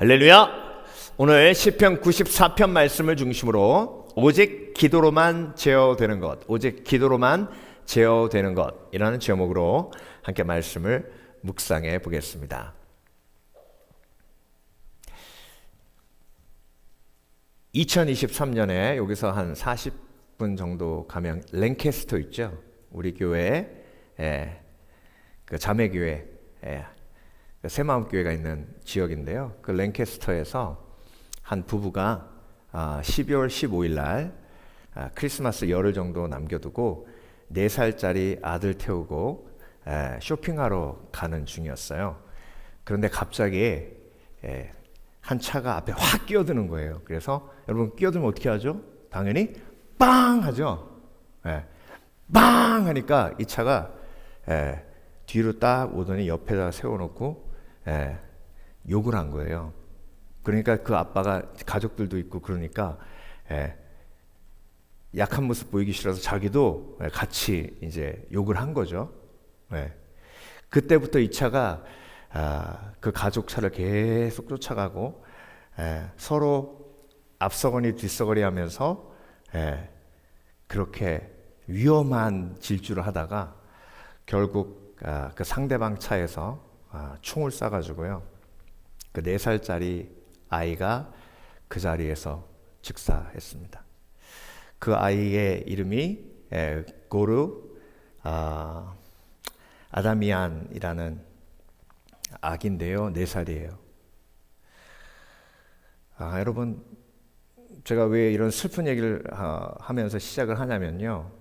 할렐루야! 오늘 시편 94편 말씀을 중심으로 오직 기도로만 제어되는 것, 오직 기도로만 제어되는 것이라는 제목으로 함께 말씀을 묵상해 보겠습니다. 2023년에 여기서 한 40분 정도 가면 랭캐스터 있죠? 우리 교회에 그 자매교회 새마음교회가 있는 지역인데요. 그 랭캐스터에서 한 부부가 12월 15일 날 크리스마스 열흘 정도 남겨두고 4살짜리 아들 태우고 쇼핑하러 가는 중이었어요. 그런데 갑자기 한 차가 앞에 확 끼어드는 거예요. 그래서 여러분 끼어들면 어떻게 하죠? 당연히 빵 하죠. 빵 하니까 이 차가 뒤로 딱 오더니 옆에다 세워놓고 욕을 한 거예요. 그러니까 그 아빠가 가족들도 있고 그러니까 약한 모습 보이기 싫어서 자기도 같이 이제 욕을 한 거죠. 그때부터 이 차가 그 가족 차를 계속 쫓아가고 서로 앞서거니 뒤서거니 하면서 그렇게 위험한 질주를 하다가 결국 그 상대방 차에서 총을 쏴가지고요. 그 4살짜리 아이가 그 자리에서 즉사했습니다. 그 아이의 이름이 고르 아다미안이라는 아기인데요. 4살이에요. 여러분, 제가 왜 이런 슬픈 얘기를 하면서 시작을 하냐면요.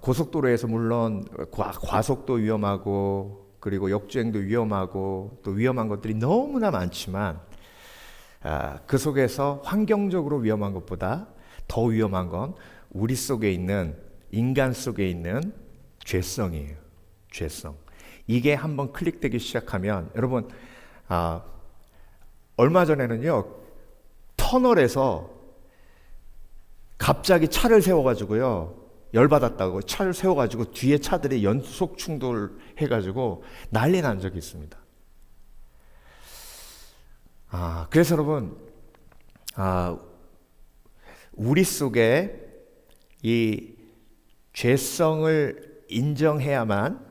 고속도로에서 물론 과속도 위험하고 그리고 역주행도 위험하고 또 위험한 것들이 너무나 많지만 그 속에서 환경적으로 위험한 것보다 더 위험한 건 우리 속에 있는 인간 속에 있는 죄성이에요. 죄성. 이게 한번 클릭되기 시작하면 여러분 얼마 전에는요 터널에서 갑자기 차를 세워가지고요 열받았다고 차를 세워가지고 뒤에 차들이 연속 충돌해가지고 난리 난 적이 있습니다. 그래서 여러분 우리 속에 이 죄성을 인정해야만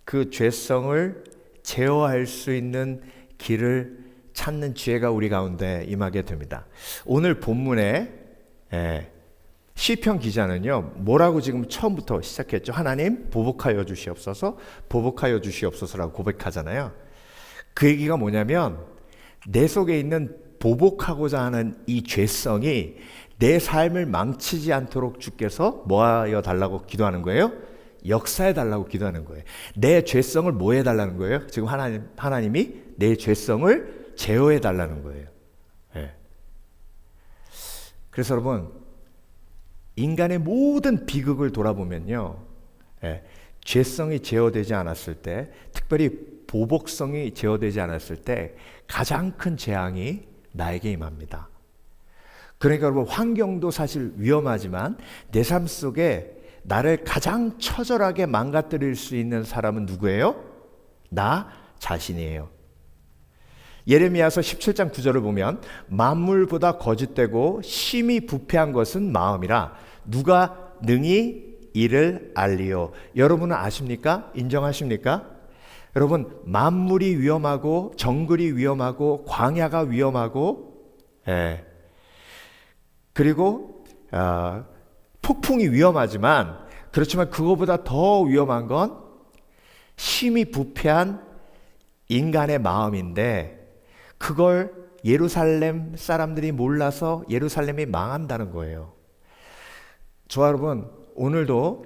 그 죄성을 제어할 수 있는 길을 찾는 지혜가 우리 가운데 임하게 됩니다. 오늘 본문에 시편 기자는요 뭐라고 지금 처음부터 시작했죠? 하나님 보복하여 주시옵소서, 보복하여 주시옵소서라고 고백하잖아요. 그 얘기가 뭐냐면 내 속에 있는 보복하고자 하는 이 죄성이 내 삶을 망치지 않도록 주께서 뭐하여 달라고 기도하는 거예요? 역사해 달라고 기도하는 거예요. 내 죄성을 뭐 해달라는 거예요? 지금 하나님이 내 죄성을 제어해 달라는 거예요. 그래서 여러분 인간의 모든 비극을 돌아보면요 죄성이 제어되지 않았을 때, 특별히 보복성이 제어되지 않았을 때 가장 큰 재앙이 나에게 임합니다. 그러니까 여러분 환경도 사실 위험하지만 내 삶 속에 나를 가장 처절하게 망가뜨릴 수 있는 사람은 누구예요? 나 자신이에요. 예레미야서 17장 9절을 보면 만물보다 거짓되고 심히 부패한 것은 마음이라 누가 능히 이를 알리요. 여러분은 아십니까? 인정하십니까? 여러분 만물이 위험하고 정글이 위험하고 광야가 위험하고 그리고 폭풍이 위험하지만 그렇지만 그거보다 더 위험한 건 심히 부패한 인간의 마음인데 그걸 예루살렘 사람들이 몰라서 예루살렘이 망한다는 거예요. 저와 여러분 오늘도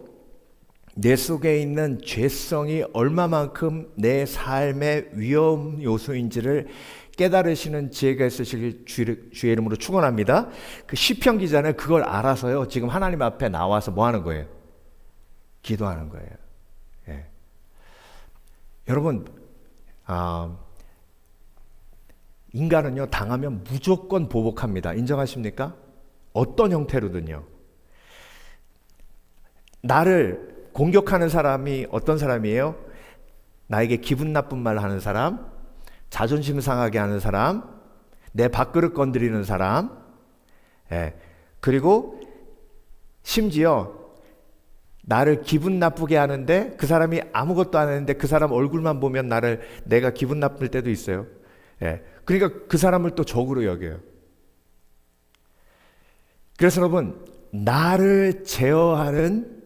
내 속에 있는 죄성이 얼마만큼 내 삶의 위험 요소인지를 깨달으시는 지혜가 있으시길 주의 이름으로 축원합니다. 그 시편 기자는 그걸 알아서요 지금 하나님 앞에 나와서 뭐 하는 거예요? 기도하는 거예요. 여러분 인간은요 당하면 무조건 보복합니다. 인정하십니까? 어떤 형태로든요. 나를 공격하는 사람이 어떤 사람이에요? 나에게 기분 나쁜 말 하는 사람, 자존심 상하게 하는 사람, 내 밥그릇 건드리는 사람, 그리고 심지어 나를 기분 나쁘게 하는데 그 사람이 아무것도 안 했는데 그 사람 얼굴만 보면 내가 기분 나쁠 때도 있어요. 그러니까 그 사람을 또 적으로 여겨요. 그래서 여러분, 나를 제어하는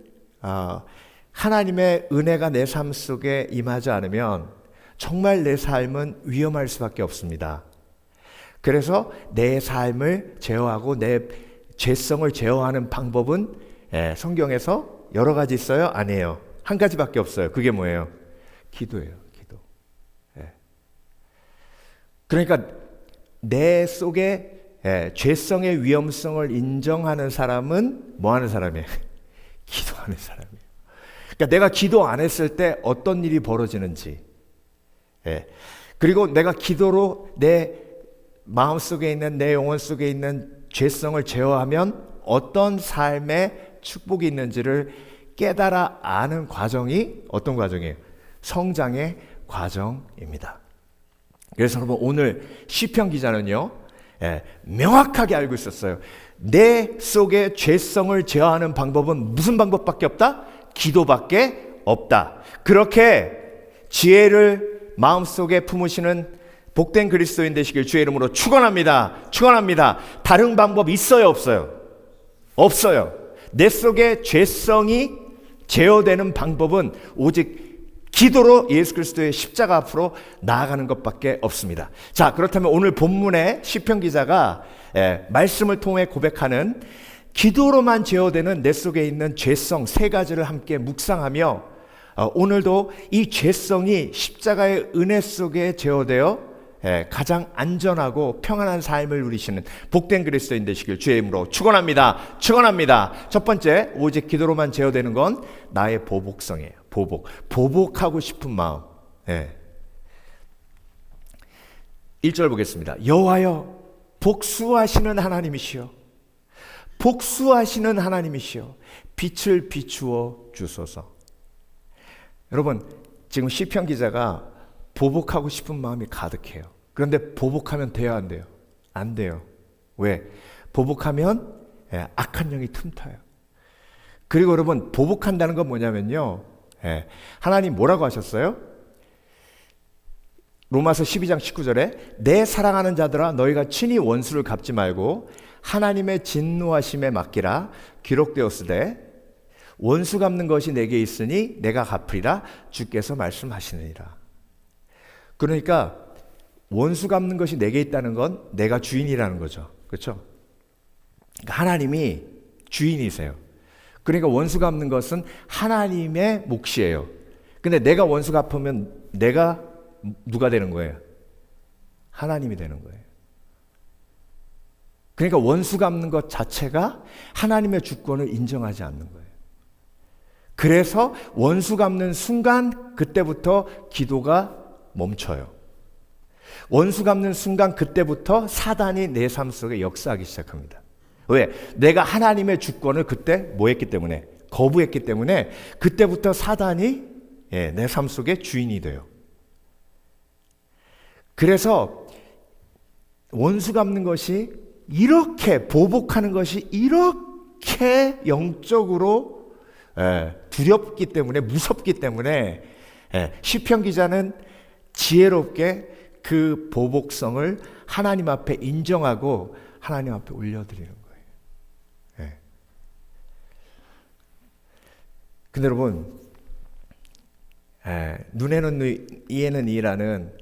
하나님의 은혜가 내 삶 속에 임하지 않으면 정말 내 삶은 위험할 수밖에 없습니다. 그래서 내 삶을 제어하고 내 죄성을 제어하는 방법은 성경에서 여러 가지 있어요? 아니에요. 한 가지밖에 없어요. 그게 뭐예요? 기도예요. 기도. 그러니까 내 속에 죄성의 위험성을 인정하는 사람은 뭐 하는 사람이에요? 기도하는 사람이에요. 그러니까 내가 기도 안 했을 때 어떤 일이 벌어지는지, 그리고 내가 기도로 내 마음속에 있는, 내 영혼 속에 있는 죄성을 제어하면 어떤 삶의 축복이 있는지를 깨달아 아는 과정이 어떤 과정이에요? 성장의 과정입니다. 그래서 여러분, 오늘 시편 기자는요, 명확하게 알고 있었어요. 내 속의 죄성을 제어하는 방법은 무슨 방법밖에 없다? 기도밖에 없다. 그렇게 지혜를 마음속에 품으시는 복된 그리스도인 되시길 주의 이름으로 축원합니다. 축원합니다. 다른 방법 있어요, 없어요? 없어요. 내 속의 죄성이 제어되는 방법은 오직 기도로 예수 그리스도의 십자가 앞으로 나아가는 것밖에 없습니다. 자, 그렇다면 오늘 본문의 시편 기자가 말씀을 통해 고백하는 기도로만 제어되는 내 속에 있는 죄성 세 가지를 함께 묵상하며 오늘도 이 죄성이 십자가의 은혜 속에 제어되어 가장 안전하고 평안한 삶을 누리시는 복된 그리스도인 되시길 주의 이름으로 축원합니다. 축원합니다. 첫 번째, 오직 기도로만 제어되는 건 나의 보복성이에요. 보복하고 싶은 마음. 1절 보겠습니다. 여호와여, 복수하시는 하나님이시여, 복수하시는 하나님이시여, 빛을 비추어 주소서. 여러분, 지금 시편 기자가 보복하고 싶은 마음이 가득해요. 그런데 보복하면 돼요, 안 돼요? 안 돼요. 왜? 보복하면 악한 영이 틈타요. 그리고 여러분, 보복한다는 건 뭐냐면요, 하나님 뭐라고 하셨어요? 로마서 12장 19절에 내 사랑하는 자들아, 너희가 친히 원수를 갚지 말고 하나님의 진노하심에 맡기라. 기록되었으되 원수 갚는 것이 내게 있으니 내가 갚으리라. 주께서 말씀하시느니라. 그러니까 원수 갚는 것이 내게 있다는 건 내가 주인이라는 거죠. 그렇죠? 그러니까 하나님이 주인이세요. 그러니까 원수 갚는 것은 하나님의 몫이에요. 근데 내가 원수 갚으면 내가 누가 되는 거예요? 하나님이 되는 거예요. 그러니까 원수 갚는 것 자체가 하나님의 주권을 인정하지 않는 거예요. 그래서 원수 갚는 순간 그때부터 기도가 멈춰요. 원수 갚는 순간 그때부터 사단이 내 삶 속에 역사하기 시작합니다. 왜? 내가 하나님의 주권을 그때 뭐 했기 때문에? 거부했기 때문에 그때부터 사단이 내 삶 속에 주인이 돼요. 그래서 원수 갚는 것이 이렇게, 보복하는 것이 이렇게 영적으로 두렵기 때문에, 무섭기 때문에 시편 기자는 지혜롭게 그 보복성을 하나님 앞에 인정하고 하나님 앞에 올려드리는 거예요. 근데 여러분, 눈에는 이에는 이라는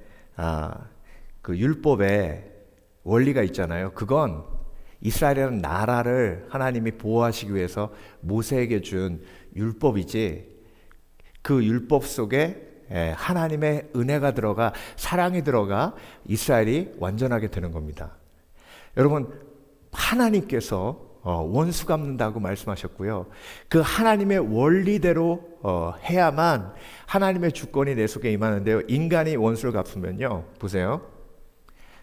그 율법의 원리가 있잖아요. 그건 이스라엘이라는 나라를 하나님이 보호하시기 위해서 모세에게 준 율법이지, 그 율법 속에 하나님의 은혜가 들어가, 사랑이 들어가 이스라엘이 완전하게 되는 겁니다. 여러분, 하나님께서 원수 갚는다고 말씀하셨고요. 그 하나님의 원리대로 해야만 하나님의 주권이 내 속에 임하는데요. 인간이 원수를 갚으면요, 보세요.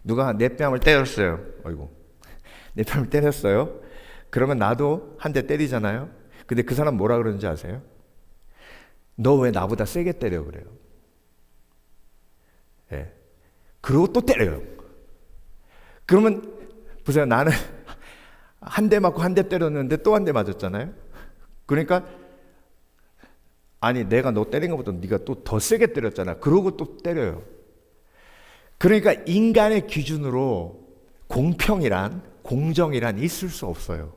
누가 내 뺨을 때렸어요. 어이구, 내 뺨을 때렸어요. 그러면 나도 한 대 때리잖아요. 근데 그 사람 뭐라 그러는지 아세요? 너 왜 나보다 세게 때려 그래요? 그러고 또 때려요. 그러면 보세요. 나는 한 대 맞고 한 대 때렸는데 또 한 대 맞았잖아요. 그러니까 아니 내가 너 때린 것보다 네가 또 더 세게 때렸잖아. 그러고 또 때려요. 그러니까 인간의 기준으로 공평이란 공정이란 있을 수 없어요.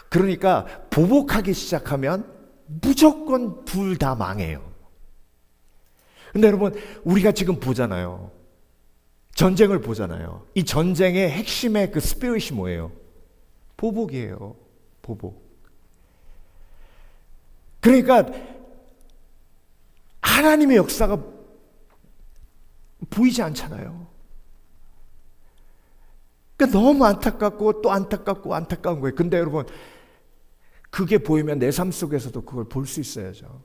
그러니까 보복하기 시작하면 무조건 둘 다 망해요. 근데 여러분 우리가 지금 보잖아요. 전쟁을 보잖아요. 이 전쟁의 핵심의 그 스피릿이 뭐예요? 보복이에요. 보복. 그러니까 하나님의 역사가 보이지 않잖아요. 그러니까 너무 안타깝고 또 안타깝고 안타까운 거예요. 근데 여러분 그게 보이면 내 삶 속에서도 그걸 볼 수 있어야죠.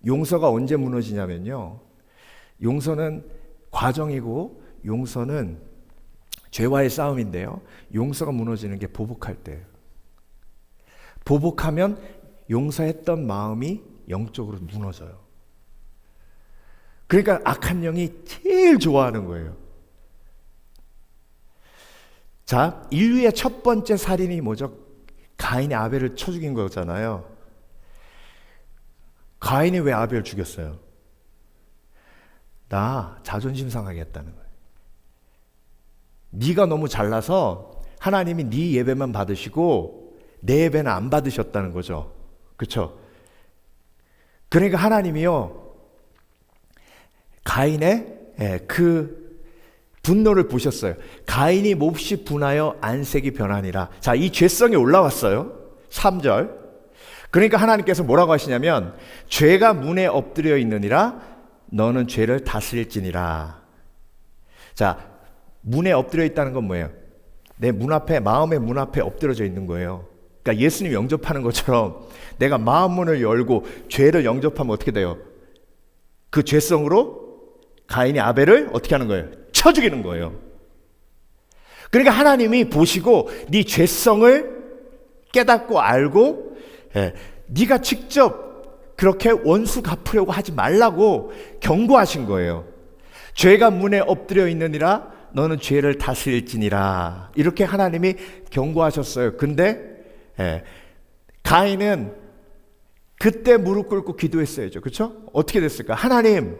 용서가 언제 무너지냐면요. 용서는 과정이고 용서는 죄와의 싸움인데요. 용서가 무너지는 게 보복할 때예요. 보복하면 용서했던 마음이 영적으로 무너져요. 그러니까 악한 영이 제일 좋아하는 거예요. 자, 인류의 첫 번째 살인이 뭐죠? 가인이 아벨을 쳐 죽인 거잖아요. 가인이 왜 아벨을 죽였어요? 나 자존심 상하겠다는 거예요. 네가 너무 잘나서 하나님이 네 예배만 받으시고 내 예배는 안 받으셨다는 거죠. 그렇죠? 그러니까 하나님이요 가인의 그 분노를 보셨어요. 가인이 몹시 분하여 안색이 변하니라. 자, 이 죄성이 올라왔어요. 3절. 그러니까 하나님께서 뭐라고 하시냐면 죄가 문에 엎드려 있느니라 너는 죄를 다스릴지니라. 자, 문에 엎드려 있다는 건 뭐예요? 내 문 앞에, 마음의 문 앞에 엎드려져 있는 거예요. 그러니까 예수님 영접하는 것처럼 내가 마음 문을 열고 죄를 영접하면 어떻게 돼요? 그 죄성으로 가인이 아벨을 어떻게 하는 거예요? 쳐 죽이는 거예요. 그러니까 하나님이 보시고 네 죄성을 깨닫고 알고 네가 직접 그렇게 원수 갚으려고 하지 말라고 경고하신 거예요. 죄가 문에 엎드려 있느니라 너는 죄를 다스릴지니라. 이렇게 하나님이 경고하셨어요. 근데 가인은 그때 무릎 꿇고 기도했어야죠. 그렇죠? 어떻게 됐을까? 하나님,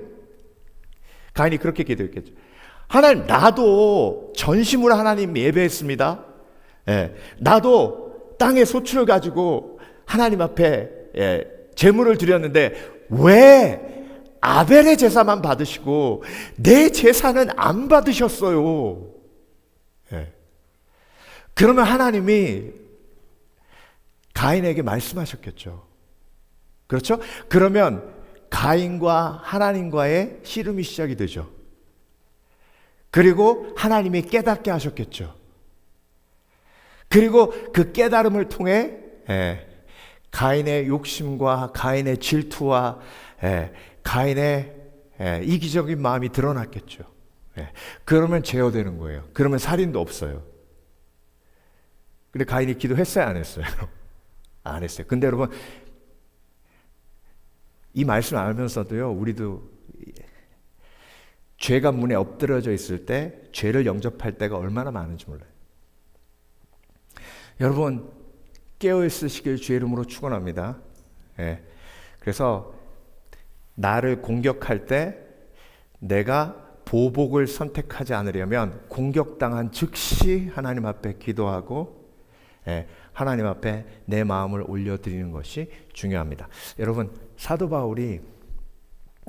가인이 그렇게 기도했겠죠. 하나님, 나도 전심으로 하나님 예배했습니다. 나도 땅의 소출을 가지고 하나님 앞에 제물을 드렸는데 왜 아벨의 제사만 받으시고 내 제사는 안 받으셨어요? 그러면 하나님이 가인에게 말씀하셨겠죠. 그렇죠? 그러면 가인과 하나님과의 씨름이 시작이 되죠. 그리고 하나님이 깨닫게 하셨겠죠. 그리고 그 깨달음을 통해 가인의 욕심과 가인의 질투와 가인의 이기적인 마음이 드러났겠죠. 그러면 제어되는 거예요. 그러면 살인도 없어요. 근데 가인이 기도했어요, 안 했어요? 안 했어요. 근데 여러분 이 말씀 알면서도요, 우리도 죄가 문에 엎드려져 있을 때 죄를 영접할 때가 얼마나 많은지 몰라요. 여러분 깨어있으시길 주의 이름으로 축원합니다. 그래서 나를 공격할 때 내가 보복을 선택하지 않으려면 공격당한 즉시 하나님 앞에 기도하고 하나님 앞에 내 마음을 올려드리는 것이 중요합니다. 여러분 사도 바울이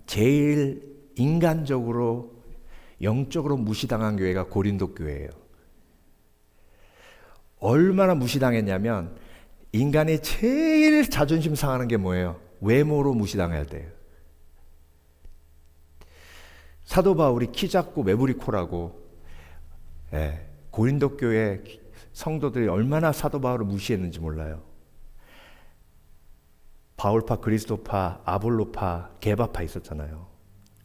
제일 인간적으로 영적으로 무시당한 교회가 고린도 교회예요. 얼마나 무시당했냐면 인간이 제일 자존심 상하는 게 뭐예요? 외모로 무시당해야 돼요. 사도 바울이 키 작고 매부리 코라고 고린도 교회 성도들이 얼마나 사도 바울을 무시했는지 몰라요. 바울파, 그리스도파, 아볼로파, 게바파 있었잖아요.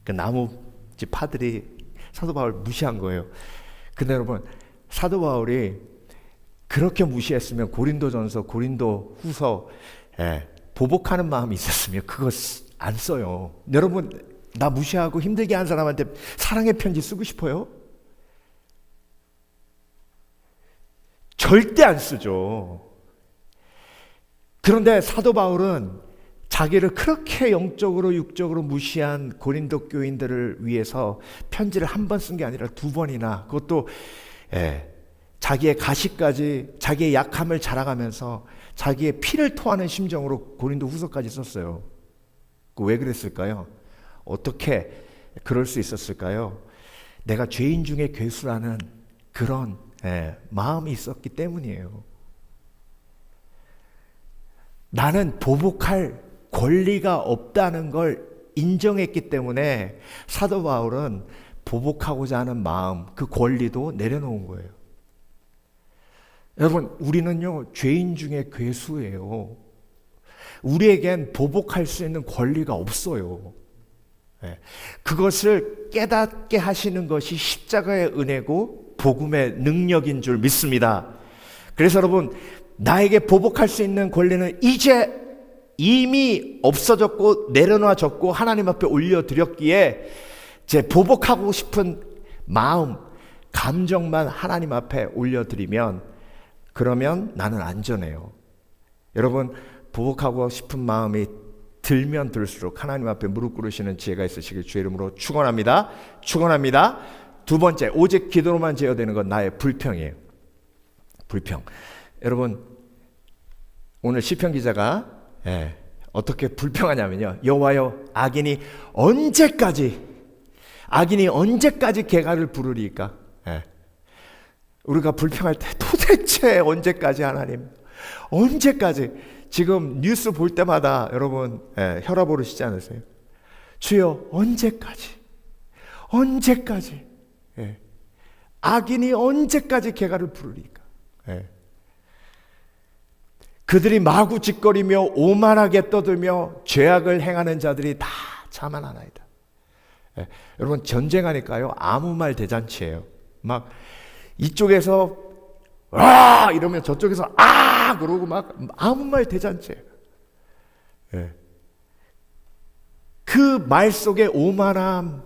그 나무집 파들이 사도 바울 무시한 거예요. 근데 여러분 사도 바울이 그렇게 무시했으면 고린도전서, 고린도후서 보복하는 마음이 있었으면 그거 안 써요. 여러분 나 무시하고 힘들게 한 사람한테 사랑의 편지 쓰고 싶어요? 절대 안 쓰죠. 그런데 사도 바울은 자기를 그렇게 영적으로 육적으로 무시한 고린도 교인들을 위해서 편지를 한 번 쓴 게 아니라 2번이나, 그것도 자기의 가시까지, 자기의 약함을 자랑하면서 자기의 피를 토하는 심정으로 고린도 후서까지 썼어요. 왜 그랬을까요? 어떻게 그럴 수 있었을까요? 내가 죄인 중에 괴수라는 그런 마음이 있었기 때문이에요. 나는 보복할 권리가 없다는 걸 인정했기 때문에 사도 바울은 보복하고자 하는 마음, 그 권리도 내려놓은 거예요. 여러분, 우리는요, 죄인 중에 괴수예요. 우리에겐 보복할 수 있는 권리가 없어요. 그것을 깨닫게 하시는 것이 십자가의 은혜고 복음의 능력인 줄 믿습니다. 그래서 여러분, 나에게 보복할 수 있는 권리는 이제 이미 없어졌고 내려놔졌고 하나님 앞에 올려드렸기에 제 보복하고 싶은 마음, 감정만 하나님 앞에 올려드리면, 그러면 나는 안전해요. 여러분, 보복하고 싶은 마음이 들면 들수록 하나님 앞에 무릎 꿇으시는 지혜가 있으시길 주의 이름으로 축원합니다. 축원합니다. 2번째, 오직 기도로만 제어되는 건 나의 불평이에요. 불평. 여러분, 오늘 시편 기자가 어떻게 불평하냐면요, 여호와여, 악인이 언제까지 개가를 부르리까? 우리가 불평할 때 도대체 언제까지, 하나님 언제까지? 지금 뉴스 볼 때마다 여러분 혈압 오르시지 않으세요? 주여, 언제까지? 악인이 언제까지 개가를 부르리까? 그들이 마구 짓거리며 오만하게 떠들며 죄악을 행하는 자들이 다 자만하나이다. 여러분, 전쟁하니까요, 아무 말 대잔치예요. 막 이쪽에서 와 이러면 저쪽에서 아 그러고 막 아무 말 대잔치예요. 그 말 속에 오만함,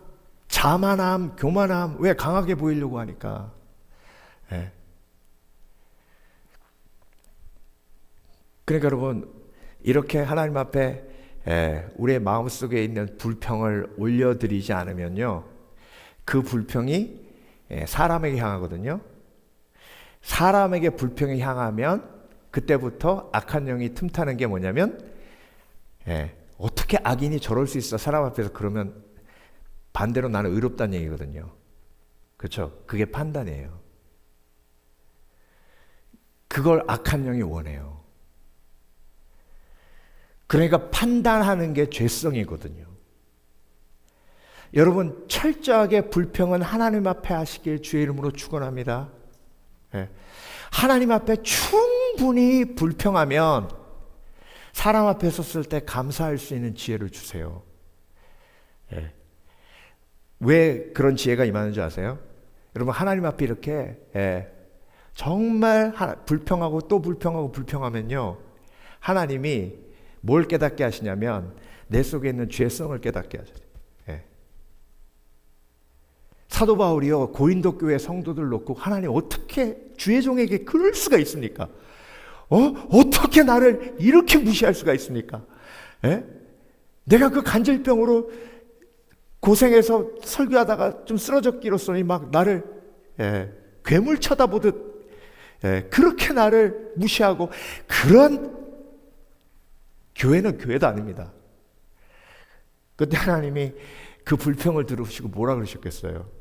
자만함, 교만함, 왜 강하게 보이려고 하니까. 그러니까 여러분, 이렇게 하나님 앞에 우리의 마음속에 있는 불평을 올려드리지 않으면요, 그 불평이 사람에게 향하거든요. 사람에게 불평이 향하면 그때부터 악한 영이 틈타는 게 뭐냐면, 어떻게 악인이 저럴 수 있어, 사람 앞에서. 그러면 반대로 나는 의롭다는 얘기거든요. 그렇죠? 그게 판단이에요. 그걸 악한 영이 원해요. 그러니까 판단하는 게 죄성이거든요. 여러분, 철저하게 불평은 하나님 앞에 하시길 주의 이름으로 축원합니다. 하나님 앞에 충분히 불평하면 사람 앞에 섰을 때 감사할 수 있는 지혜를 주세요. 왜 그런 지혜가 임하는 줄 아세요? 여러분, 하나님 앞에 이렇게 정말 불평하고 또 불평하고 불평하면요, 하나님이 뭘 깨닫게 하시냐면 내 속에 있는 죄성을 깨닫게 하셔요. 사도 바울이요, 고린도 교회 성도들 놓고 하나님 어떻게 주의 종에게 그럴 수가 있습니까? 어떻게 나를 이렇게 무시할 수가 있습니까? 내가 그 간질병으로 고생해서 설교하다가 좀 쓰러졌기로써니 막 나를 괴물 쳐다보듯 그렇게 나를 무시하고, 그런 교회는 교회도 아닙니다. 그때 하나님이 그 불평을 들으시고 뭐라 그러셨겠어요?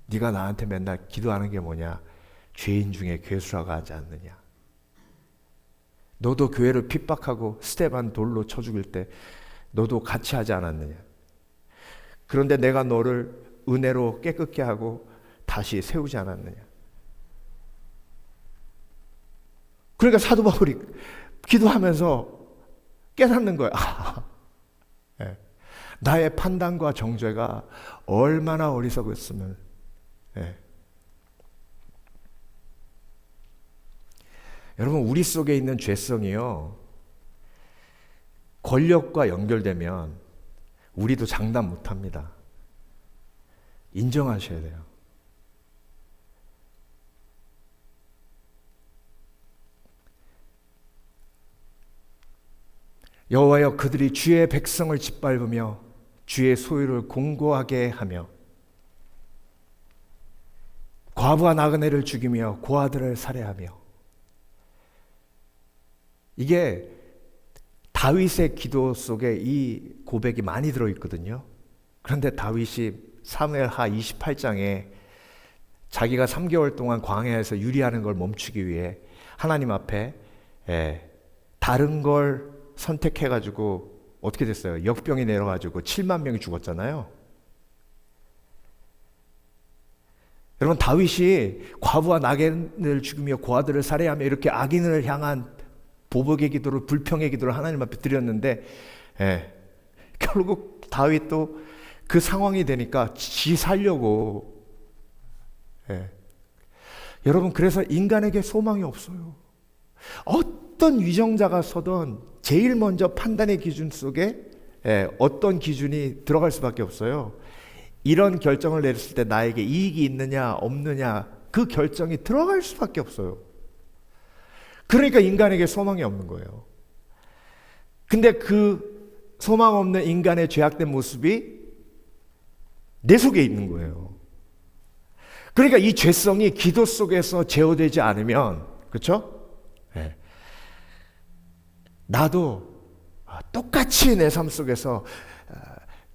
네가 나한테 맨날 기도하는 게 뭐냐? 죄인 중에 괴수라고 하지 않느냐? 너도 교회를 핍박하고 스테반 돌로 쳐 죽일 때 너도 같이 하지 않았느냐? 그런데 내가 너를 은혜로 깨끗게 하고 다시 세우지 않았느냐? 그러니까 사도 바울이 기도하면서 깨닫는 거야. 나의 판단과 정죄가 얼마나 어리석었으면. 여러분, 우리 속에 있는 죄성이요, 권력과 연결되면 우리도 장담 못합니다. 인정하셔야 돼요. 여호와여, 그들이 주의 백성을 짓밟으며 주의 소유를 공고하게 하며 과부와 나그네를 죽이며 고아들을 살해하며. 이게 다윗의 기도 속에 이 고백이 많이 들어있거든요. 그런데 다윗이 사무엘하 28장에 자기가 3개월 동안 광야에서 유리하는 걸 멈추기 위해 하나님 앞에 다른 걸 선택해가지고 어떻게 됐어요? 역병이 내려가지고 7만 명이 죽었잖아요. 여러분, 다윗이 과부와 나그네를 죽이며 고아들을 살해하며 이렇게 악인을 향한 보복의 기도를, 불평의 기도를 하나님 앞에 드렸는데, 결국 다윗도 그 상황이 되니까 지 살려고. 여러분, 그래서 인간에게 소망이 없어요. 어떤 위정자가 서던 제일 먼저 판단의 기준 속에 어떤 기준이 들어갈 수밖에 없어요. 이런 결정을 내렸을 때 나에게 이익이 있느냐 없느냐, 그 결정이 들어갈 수밖에 없어요. 그러니까 인간에게 소망이 없는 거예요. 근데 그 소망 없는 인간의 죄악된 모습이 내 속에 있는 거예요. 그러니까 이 죄성이 기도 속에서 제어되지 않으면, 그렇죠? 나도 똑같이 내 삶 속에서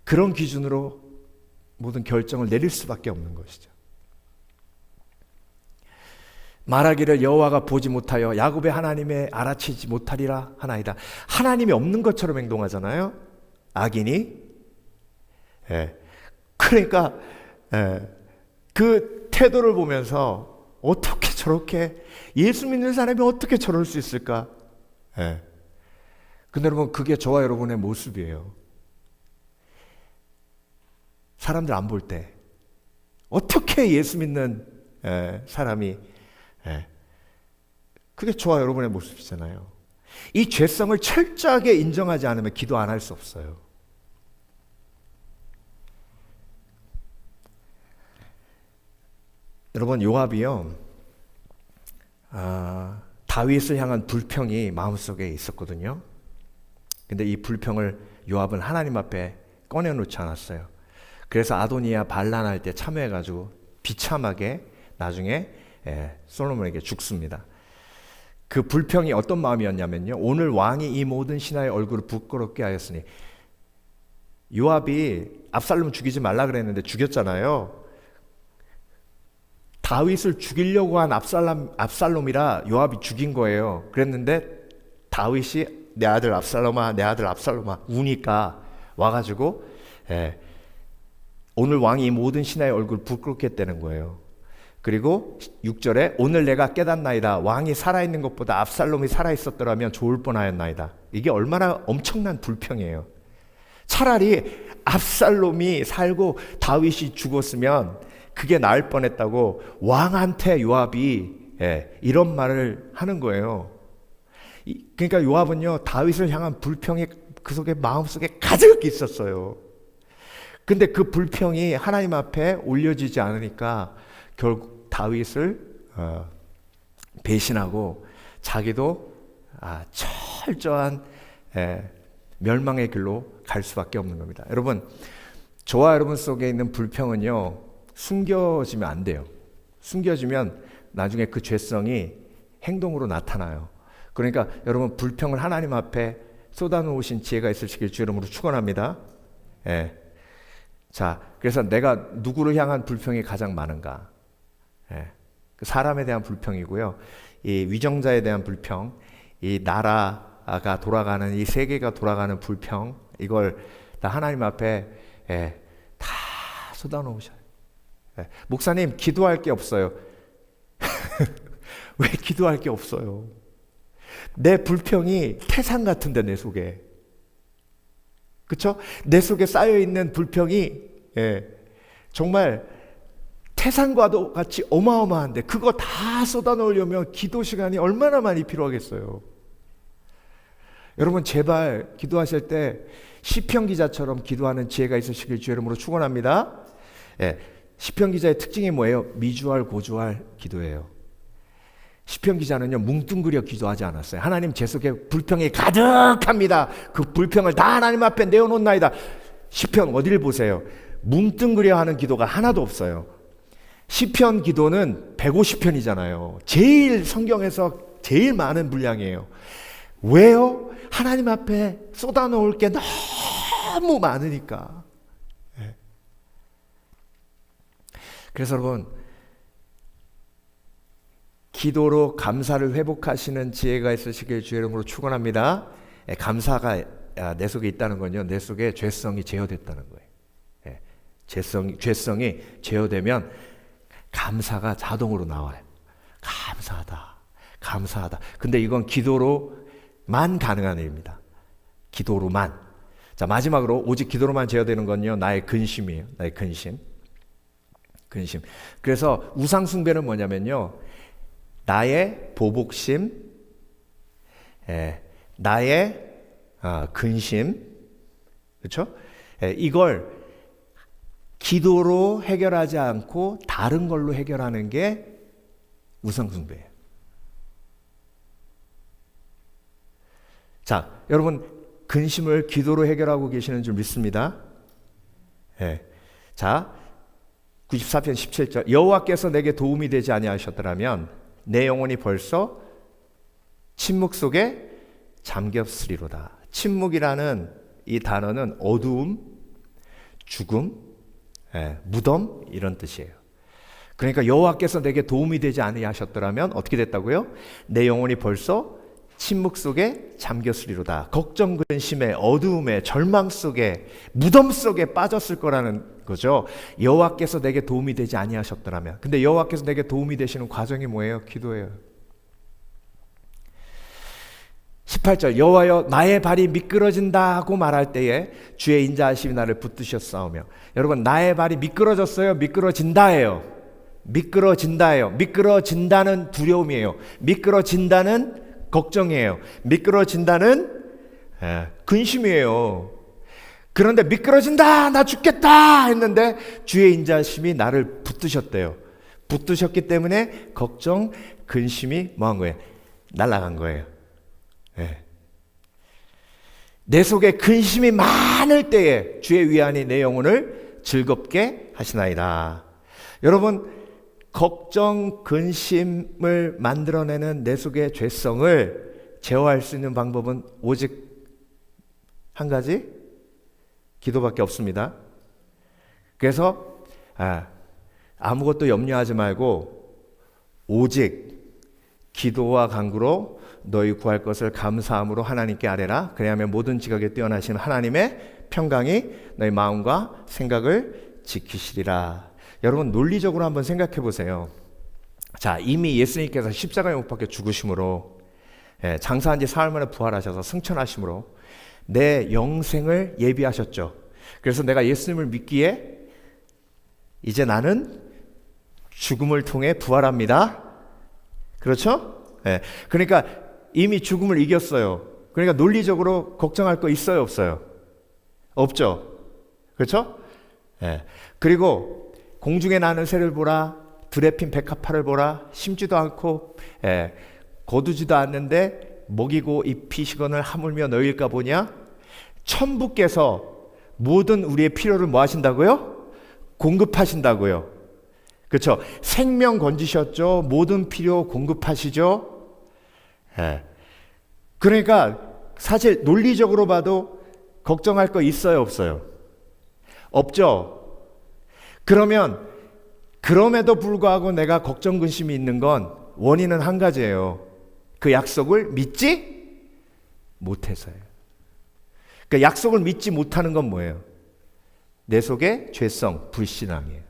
그런 기준으로 모든 결정을 내릴 수밖에 없는 것이죠. 말하기를 여호와가 보지 못하여 야곱의 하나님의 알아채지 못하리라 하나이다. 하나님이 없는 것처럼 행동하잖아요, 악인이. 그러니까 그 태도를 보면서 어떻게 저렇게, 예수 믿는 사람이 어떻게 저럴 수 있을까? 근데 여러분, 그게 저와 여러분의 모습이에요. 사람들 안 볼 때 어떻게 예수 믿는 사람이, 그게 저와 여러분의 모습이잖아요. 이 죄성을 철저하게 인정하지 않으면 기도 안 할 수 없어요. 여러분, 요압이요, 다윗을 향한 불평이 마음속에 있었거든요. 근데 이 불평을 요압은 하나님 앞에 꺼내놓지 않았어요. 그래서 아도니아 반란할 때 참여해가지고 비참하게 나중에 솔로몬에게 죽습니다. 그 불평이 어떤 마음이었냐면요, 오늘 왕이 이 모든 신하의 얼굴을 부끄럽게 하였으니. 요압이 압살롬 죽이지 말라 그랬는데 죽였잖아요. 다윗을 죽이려고 한 압살롬이라 요압이 죽인 거예요. 그랬는데 다윗이 내 아들 압살롬아, 내 아들 압살롬아 우니까 와가지고 오늘 왕이 모든 신하의 얼굴 부끄럽게 했다는 거예요. 그리고 6절에 오늘 내가 깨닫나이다. 왕이 살아있는 것보다 압살롬이 살아있었더라면 좋을 뻔하였나이다. 이게 얼마나 엄청난 불평이에요. 차라리 압살롬이 살고 다윗이 죽었으면 그게 나을 뻔했다고 왕한테 요압이 이런 말을 하는 거예요. 그러니까 요압은요, 다윗을 향한 불평이 그 속에 마음속에 가득 있었어요. 근데 그 불평이 하나님 앞에 올려지지 않으니까 결국 다윗을 배신하고 자기도 철저한 멸망의 길로 갈 수밖에 없는 겁니다. 여러분, 저와 여러분 속에 있는 불평은요, 숨겨지면 안 돼요. 숨겨지면 나중에 그 죄성이 행동으로 나타나요. 그러니까 여러분, 불평을 하나님 앞에 쏟아놓으신 지혜가 있으시길 주 이름으로 축원합니다. 자, 그래서 내가 누구를 향한 불평이 가장 많은가? 그 사람에 대한 불평이고요. 이 위정자에 대한 불평, 이 나라가 돌아가는, 이 세계가 돌아가는 불평, 이걸 다 하나님 앞에 다 쏟아놓으셔요. 목사님, 기도할 게 없어요. 왜 기도할 게 없어요? 내 불평이 태산 같은데, 내 속에. 그렇죠? 내 속에 쌓여있는 불평이 정말 태산과도 같이 어마어마한데 그거 다 쏟아놓으려면 기도 시간이 얼마나 많이 필요하겠어요. 여러분 제발 기도하실 때 시편 기자처럼 기도하는 지혜가 있으시길 주의 이름으로 축원합니다. 예, 시편 기자의 특징이 뭐예요? 미주알 고주알 기도예요. 시편 기자는요 뭉뚱그려 기도하지 않았어요. 하나님 제 속에 불평이 가득합니다. 그 불평을 다 하나님 앞에 내어놓나이다. 시편 어디를 보세요? 뭉뚱그려 하는 기도가 하나도 없어요. 시편 기도는 150편이잖아요. 제일 성경에서 제일 많은 분량이에요. 왜요? 하나님 앞에 쏟아놓을 게 너무 많으니까. 그래서 여러분 기도로 감사를 회복하시는 지혜가 있으시길 주의 이름으로 축원합니다. 감사가 내 속에 있다는 건요, 내 속에 죄성이 제어됐다는 거예요. 죄성이 제어되면 감사가 자동으로 나와요. 감사하다. 근데 이건 기도로만 가능한 일입니다. 기도로만. 자, 마지막으로 오직 기도로만 제어되는 건요, 나의 근심이에요. 나의 근심. 그래서 우상 숭배는 뭐냐면요, 나의 보복심, 나의 근심, 그렇죠? 이걸 기도로 해결하지 않고 다른 걸로 해결하는 게 우상 숭배예요. 자, 여러분 근심을 기도로 해결하고 계시는 줄 믿습니다. 자, 94편 17절 여호와께서 내게 도움이 되지 아니하셨더라면 내 영혼이 벌써 침묵 속에 잠겼으리로다. 침묵이라는 이 단어는 어두움, 죽음, 무덤 이런 뜻이에요. 그러니까 여호와께서 내게 도움이 되지 아니하셨더라면 어떻게 됐다고요? 내 영혼이 벌써 침묵 속에 잠겼으리로다. 걱정, 근심에, 어두움에, 절망 속에, 무덤 속에 빠졌을 거라는 거죠. 여호와께서 내게 도움이 되지 아니하셨더라면. 근데 여호와께서 내게 도움이 되시는 과정이 뭐예요? 기도예요. 18절 여호와여 나의 발이 미끄러진다고 말할 때에 주의 인자하심이 나를 붙드셨사오며. 여러분 나의 발이 미끄러졌어요? 미끄러진다예요. 미끄러진다는 두려움이에요. 미끄러진다는 걱정이에요. 미끄러진다는 근심이에요. 그런데 미끄러진다, 나 죽겠다 했는데 주의 인자심이 나를 붙드셨대요. 붙드셨기 때문에 걱정, 근심이 뭐한 거예요? 날아간 거예요. 내 속에 근심이 많을 때에 주의 위안이 내 영혼을 즐겁게 하시나이다. 여러분 걱정, 근심을 만들어내는 내 속의 죄성을 제어할 수 있는 방법은 오직 한 가지, 기도밖에 없습니다. 그래서 아무것도 염려하지 말고 오직 기도와 간구로 너희 구할 것을 감사함으로 하나님께 아뢰라. 그래야면 모든 지각에 뛰어나신 하나님의 평강이 너희 마음과 생각을 지키시리라. 여러분 논리적으로 한번 생각해 보세요. 자, 이미 예수님께서 십자가에 못 박혀 죽으심으로 장사한 지 사흘 만에 부활하셔서 승천하심으로 내 영생을 예비하셨죠. 그래서 내가 예수님을 믿기에 이제 나는 죽음을 통해 부활합니다. 그렇죠? 그러니까 이미 죽음을 이겼어요. 그러니까 논리적으로 걱정할 거 있어요, 없어요? 없죠. 그렇죠? 그리고 공중에 나는 새를 보라, 들에 핀 백합화를 보라. 심지도 않고 거두지도 않는데 먹이고 입히시거늘 하물며 너희일까 보냐. 천부께서 모든 우리의 필요를 뭐 하신다고요? 공급하신다고요. 그렇죠? 생명 건지셨죠. 모든 필요 공급하시죠. 그러니까 사실 논리적으로 봐도 걱정할 거 있어요, 없어요? 없죠. 그러면 그럼에도 불구하고 내가 걱정 근심이 있는 건 원인은 한 가지예요. 그 약속을 믿지 못해서예요. 그 약속을 믿지 못하는 건 뭐예요? 내 속에 죄성, 불신앙이에요.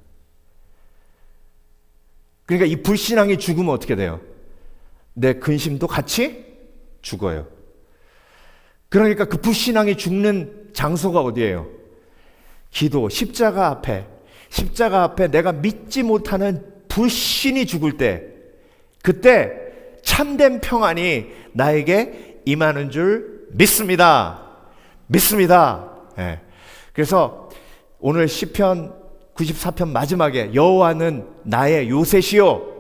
그러니까 이 불신앙이 죽으면 어떻게 돼요? 내 근심도 같이 죽어요. 그러니까 그 불신앙이 죽는 장소가 어디예요? 기도, 십자가 앞에 내가 믿지 못하는 불신이 죽을 때, 그때 참된 평안이 나에게 임하는 줄 믿습니다. 믿습니다. 예. 그래서 오늘 시편 94편 마지막에 여호와는 나의 요새시요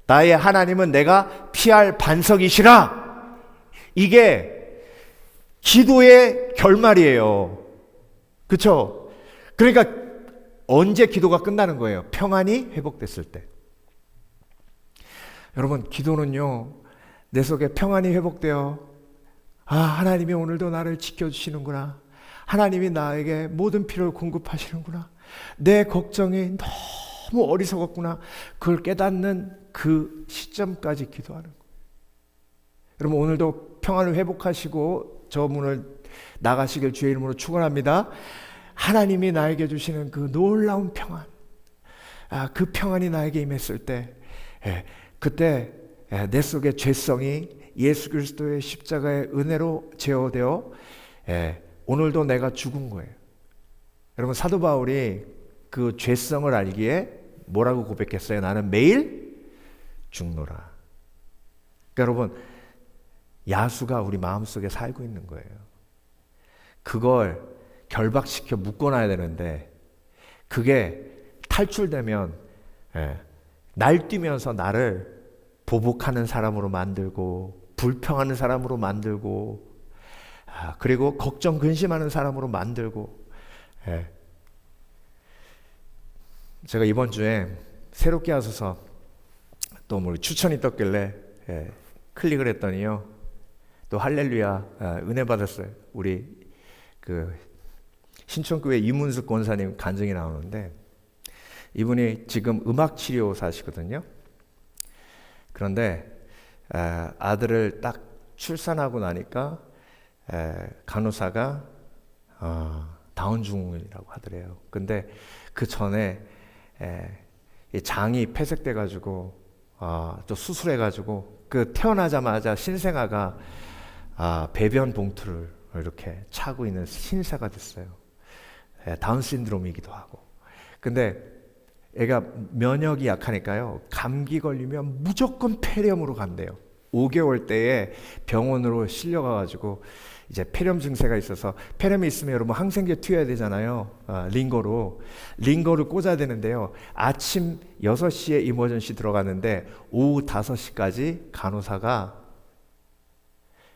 나의 하나님은 내가 피할 반석이시라. 이게 기도의 결말이에요. 그렇죠? 그러니까 언제 기도가 끝나는 거예요? 평안이 회복됐을 때. 여러분, 기도는요, 내 속에 평안이 회복되어 하나님이 오늘도 나를 지켜주시는구나. 하나님이 나에게 모든 필요를 공급하시는구나. 내 걱정이 너무 어리석었구나. 그걸 깨닫는 그 시점까지 기도하는 거예요. 여러분, 오늘도 평안을 회복하시고 저 문을 나가시길 주의 이름으로 축원합니다. 하나님이 나에게 주시는 그 놀라운 평안, 그 평안이 나에게 임했을 때, 그때 내 속의 죄성이 예수 그리스도의 십자가의 은혜로 제어되어 오늘도 내가 죽은 거예요. 여러분, 사도 바울이 그 죄성을 알기에 뭐라고 고백했어요? 나는 매일 죽노라. 그러니까 여러분, 야수가 우리 마음속에 살고 있는 거예요. 그걸 결박시켜 묶어놔야 되는데 그게 탈출되면 날뛰면서 나를 보복하는 사람으로 만들고 불평하는 사람으로 만들고 그리고 걱정 근심하는 사람으로 만들고. 제가 이번 주에 새롭게 하소서 또 뭐 추천이 떴길래 클릭을 했더니요, 또 할렐루야 은혜 받았어요. 우리 그 신촌교회 이문숙 권사님 간증이 나오는데 이분이 지금 음악치료사시거든요. 그런데 아들을 딱 출산하고 나니까 간호사가 다운 증후군이라고 하더래요. 근데 그 전에 장이 폐색돼 가지고 또 수술해 가지고 그 태어나자마자 신생아가 배변 봉투를 이렇게 차고 있는 신사가 됐어요. 다운 신드롬이기도 하고. 근데 애가 면역이 약하니까요, 감기 걸리면 무조건 폐렴으로 간대요. 5개월 때에 병원으로 실려가가지고 이제 폐렴 증세가 있어서, 폐렴이 있으면 여러분 항생제 투여해야 되잖아요. 링거를 꽂아야 되는데요, 아침 6시에 이머전시 들어갔는데 오후 5시까지 간호사가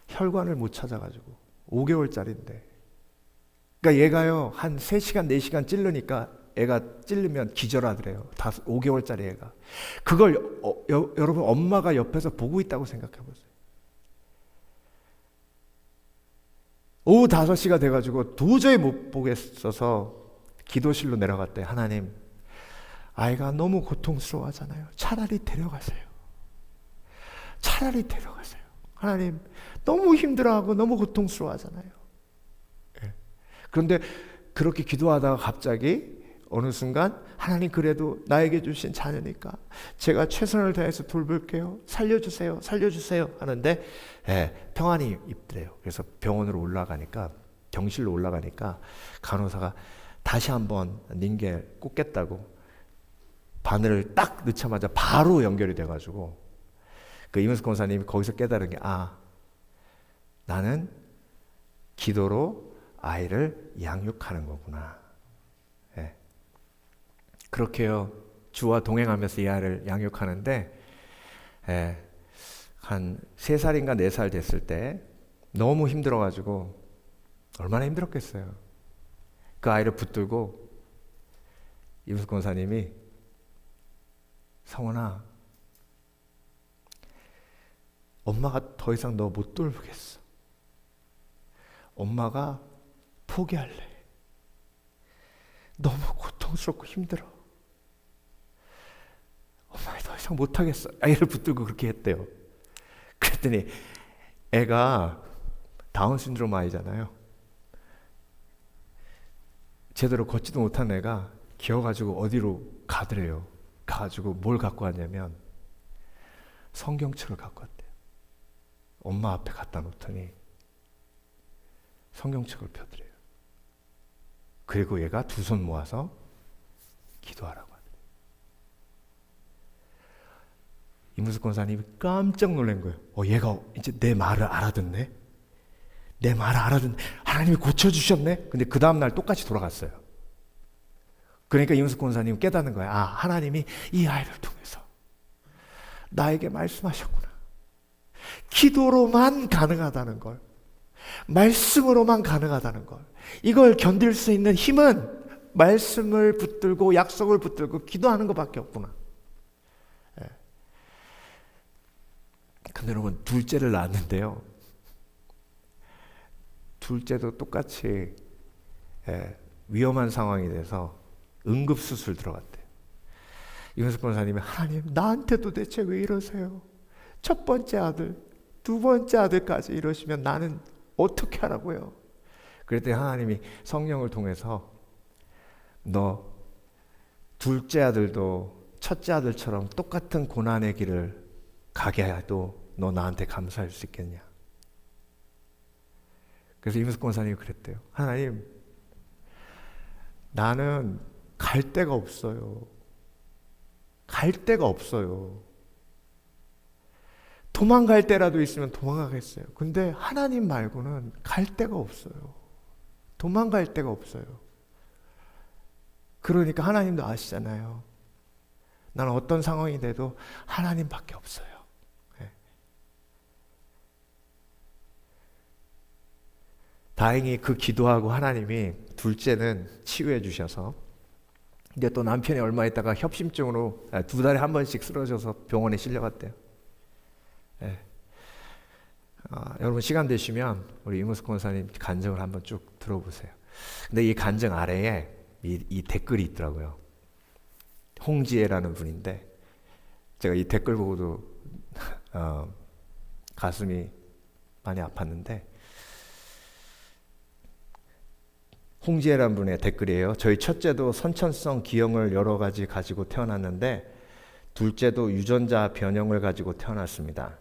혈관을 못 찾아가지고 5개월짜리인데, 그러니까 얘가요 한 3시간 4시간 찌르니까 애가 찔르면 기절하더래요. 5개월짜리 애가. 그걸 여러분 엄마가 옆에서 보고 있다고 생각해 보세요. 오후 5시가 돼가지고 도저히 못 보겠어서 기도실로 내려갔대. 하나님, 아이가 너무 고통스러워하잖아요. 차라리 데려가세요. 차라리 데려가세요. 하나님, 너무 힘들어하고 너무 고통스러워하잖아요. 그런데 그렇게 기도하다가 갑자기 어느 순간, 하나님 그래도 나에게 주신 자녀니까 제가 최선을 다해서 돌볼게요. 살려주세요. 살려주세요. 하는데 평안이 있더래요. 그래서 병원으로 올라가니까, 병실로 올라가니까 간호사가 다시 한번 링겔 꽂겠다고 바늘을 딱 넣자마자 바로 연결이 돼가지고 그 이문숙 권사님이 거기서 깨달은 게, 나는 기도로 아이를 양육하는 거구나. 그렇게요, 주와 동행하면서 이 아이를 양육하는데 한 3살인가 4살 됐을 때 너무 힘들어가지고, 얼마나 힘들었겠어요. 그 아이를 붙들고 이문숙 권사님이, 성원아, 엄마가 더 이상 너 못 돌보겠어. 엄마가 포기할래. 너무 고통스럽고 힘들어. 엄마 더 이상 못하겠어. 아이를 붙들고 그렇게 했대요. 그랬더니 애가 다운 신드롬 아이잖아요. 제대로 걷지도 못한 애가 기어가지고 어디로 가더래요. 가가지고 뭘 갖고 왔냐면 성경책을 갖고 왔대요. 엄마 앞에 갖다 놓더니 성경책을 펴더래요. 그리고 얘가 두 손 모아서 기도하라고 하더래요. 이문숙 권사님이 깜짝 놀란 거예요. 얘가 이제 내 말을 알아듣네? 내 말 알아듣는 하나님이 고쳐주셨네. 근데 그 다음날 똑같이 돌아갔어요. 그러니까 이문숙 권사님 깨닫는 거예요. 아, 하나님이 이 아이를 통해서 나에게 말씀하셨구나. 기도로만 가능하다는 걸, 말씀으로만 가능하다는 걸, 이걸 견딜 수 있는 힘은 말씀을 붙들고 약속을 붙들고 기도하는 것밖에 없구나. 근데 여러분, 둘째를 낳았는데요, 둘째도 똑같이 위험한 상황이 돼서 응급수술 들어갔대요. 이문숙 권사님이 하나님, 나한테 도대체 왜 이러세요? 첫 번째 아들, 두 번째 아들까지 이러시면 나는 어떻게 하라고요? 그랬더니 하나님이 성령을 통해서 너 둘째 아들도 첫째 아들처럼 똑같은 고난의 길을 가게 해도 너 나한테 감사할 수 있겠냐? 그래서 이문숙 권사님이 그랬대요. 하나님, 나는 갈 데가 없어요. 갈 데가 없어요. 도망갈 데라도 있으면 도망가겠어요. 근데 하나님 말고는 갈 데가 없어요. 도망갈 데가 없어요. 그러니까 하나님도 아시잖아요. 나는 어떤 상황이 돼도 하나님밖에 없어요. 네. 다행히 그 기도하고 하나님이 둘째는 치유해 주셔서, 근데 또 남편이 얼마 있다가 협심증으로 2달에 한 번씩 쓰러져서 병원에 실려갔대요. 네. 여러분 시간 되시면 우리 이문숙 권사님 간증을 한번 쭉 들어보세요. 근데 이 간증 아래에 이 댓글이 있더라고요. 홍지혜라는 분인데, 제가 이 댓글 보고도 가슴이 많이 아팠는데, 홍지혜라는 분의 댓글이에요. 저희 첫째도 선천성 기형을 여러 가지 가지고 태어났는데 둘째도 유전자 변형을 가지고 태어났습니다.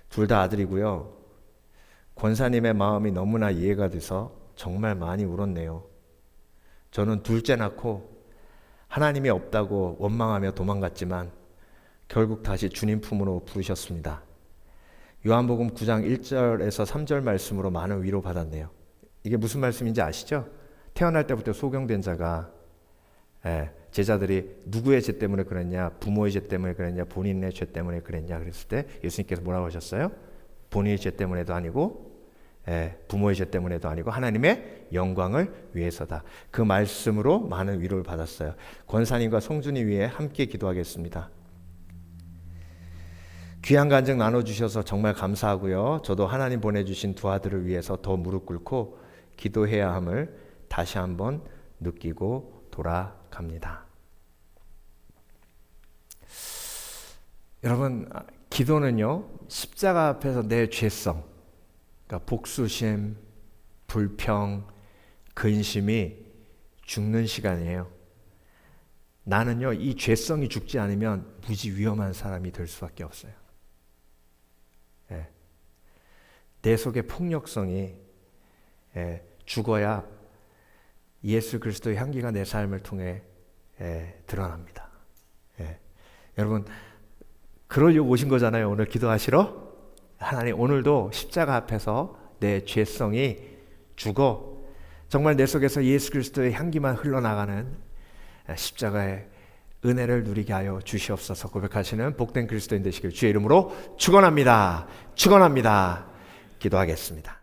둘 다 아들이고요. 권사님의 마음이 너무나 이해가 돼서 정말 많이 울었네요. 저는 둘째 낳고 하나님이 없다고 원망하며 도망갔지만 결국 다시 주님 품으로 부르셨습니다. 요한복음 9장 1절에서 3절 말씀으로 많은 위로 받았네요. 이게 무슨 말씀인지 아시죠? 태어날 때부터 소경된 자가 제자들이 누구의 죄 때문에 그랬냐, 부모의 죄 때문에 그랬냐, 본인의 죄 때문에 그랬냐 그랬을 때 예수님께서 뭐라고 하셨어요? 본인의 죄 때문에도 아니고 부모의 죄 때문에도 아니고 하나님의 영광을 위해서다. 그 말씀으로 많은 위로를 받았어요. 권사님과 성준이 위해 함께 기도하겠습니다. 귀한 간증 나눠주셔서 정말 감사하고요. 저도 하나님 보내주신 두 아들을 위해서 더 무릎 꿇고 기도해야 함을 다시 한번 느끼고 돌아갑니다. 여러분, 기도는요, 십자가 앞에서 내 죄성, 그러니까 복수심, 불평, 근심이 죽는 시간이에요. 나는요, 이 죄성이 죽지 않으면 무지 위험한 사람이 될 수밖에 없어요. 내 속의 폭력성이 죽어야 예수 그리스도의 향기가 내 삶을 통해 드러납니다. 여러분, 그러려고 오신 거잖아요. 오늘 기도하시러. 하나님, 오늘도 십자가 앞에서 내 죄성이 죽어 정말 내 속에서 예수 그리스도의 향기만 흘러나가는 십자가의 은혜를 누리게 하여 주시옵소서 고백하시는 복된 그리스도인 되시길 주의 이름으로 축원합니다. 축원합니다. 기도하겠습니다.